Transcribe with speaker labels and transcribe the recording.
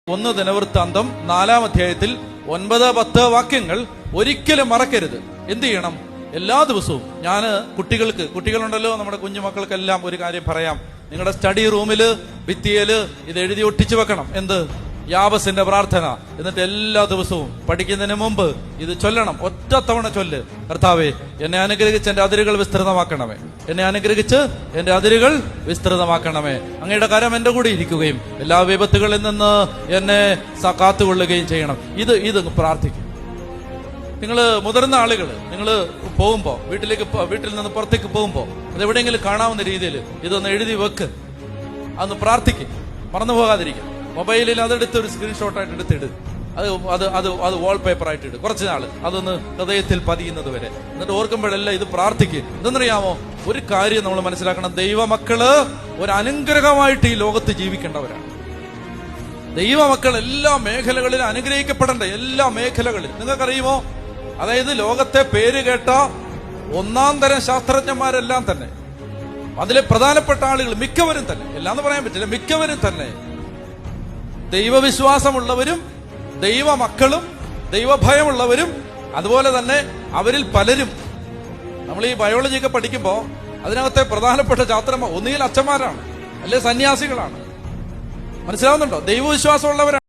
Speaker 1: 1 ദിനവൃത്താന്തം 4-ാം അധ്യായത്തിൽ 9-10 വാക്യങ്ങൾ ഒരിക്കലും മറക്കരുത്. എന്ത് ചെയ്യണം? എല്ലാ ദിവസവും ഞാൻ കുട്ടികളുണ്ടല്ലോ, നമ്മുടെ കുഞ്ഞുമക്കൾക്കെല്ലാം ഒരു കാര്യം പറയാം. നിങ്ങളുടെ സ്റ്റഡി റൂമില് ഭിത്തിയില് ഇത് എഴുതി ഒട്ടിച്ചു വെക്കണം. എന്ത്? യാബസിന്റെ പ്രാർത്ഥന. എന്നിട്ട് എല്ലാ ദിവസവും പഠിക്കുന്നതിന് മുമ്പ് ഇത് ചൊല്ലണം. ഒറ്റത്തവണ ചൊല്ല്. കർത്താവേ, എന്നെ അനുഗ്രഹിച്ച് എന്റെ അതിരുകൾ വിസ്തൃതമാക്കണമേ. എന്നെ അനുഗ്രഹിച്ച് എന്റെ അതിരുകൾ വിസ്തൃതമാക്കണമേ. അങ്ങയുടെ കരം എന്റെ കൂടെ ഇരിക്കുകയും എല്ലാ വിപത്തുകളിൽ നിന്ന് എന്നെ കാത്തുകൊള്ളുകയും ചെയ്യണം. ഇത് പ്രാർത്ഥിക്കും. നിങ്ങൾ മുതിർന്ന ആളുകൾ, നിങ്ങൾ പോകുമ്പോ വീട്ടിൽ നിന്ന് പുറത്തേക്ക് പോകുമ്പോ അതെവിടെയെങ്കിലും കാണാവുന്ന രീതിയിൽ ഇതൊന്ന് എഴുതി വെക്ക്. അതൊന്ന് പ്രാർത്ഥിക്കും, മറന്നു പോകാതിരിക്കും. മൊബൈലിൽ അതെടുത്ത് ഒരു സ്ക്രീൻഷോട്ടായിട്ട് എടുത്തിട്. അത് വാൾപേപ്പർ ആയിട്ട് ഇട്. കുറച്ച് നാള് അതൊന്ന് ഹൃദയത്തിൽ പതിയുന്നത് വരെ. എന്നിട്ട് ഓർക്കുമ്പോഴെല്ലാം ഇത് പ്രാർത്ഥിക്കും. എന്തെന്നറിയാമോ? ഒരു കാര്യം നമ്മൾ മനസ്സിലാക്കണം. ദൈവമക്കള് ഒരു അനുഗ്രഹമായിട്ട് ഈ ലോകത്ത് ജീവിക്കേണ്ടവരാണ്. ദൈവമക്കൾ എല്ലാ മേഖലകളിലും അനുഗ്രഹിക്കപ്പെടേണ്ട, എല്ലാ മേഖലകളിലും. നിങ്ങൾക്കറിയുമോ? അതായത് ലോകത്തെ പേര് കേട്ട 1-ാം തരം ശാസ്ത്രജ്ഞന്മാരെല്ലാം തന്നെ, അതിലെ പ്രധാനപ്പെട്ട ആളുകൾ മിക്കവരും തന്നെ, എല്ലാന്ന് പറയാൻ പറ്റില്ല, മിക്കവരും തന്നെ ദൈവവിശ്വാസമുള്ളവരും ദൈവമക്കളും ദൈവഭയമുള്ളവരും, അതുപോലെ തന്നെ അവരിൽ പലരും, നമ്മൾ ഈ ബയോളജിയൊക്കെ പഠിക്കുമ്പോൾ അതിനകത്തെ പ്രധാനപ്പെട്ട ശാസ്ത്രജ്ഞന്മാർ ഒന്നുകിൽ അച്ഛന്മാരാണ്, അല്ലെ സന്യാസികളാണ്. മനസ്സിലാവുന്നുണ്ടോ? ദൈവവിശ്വാസമുള്ളവരാണ്.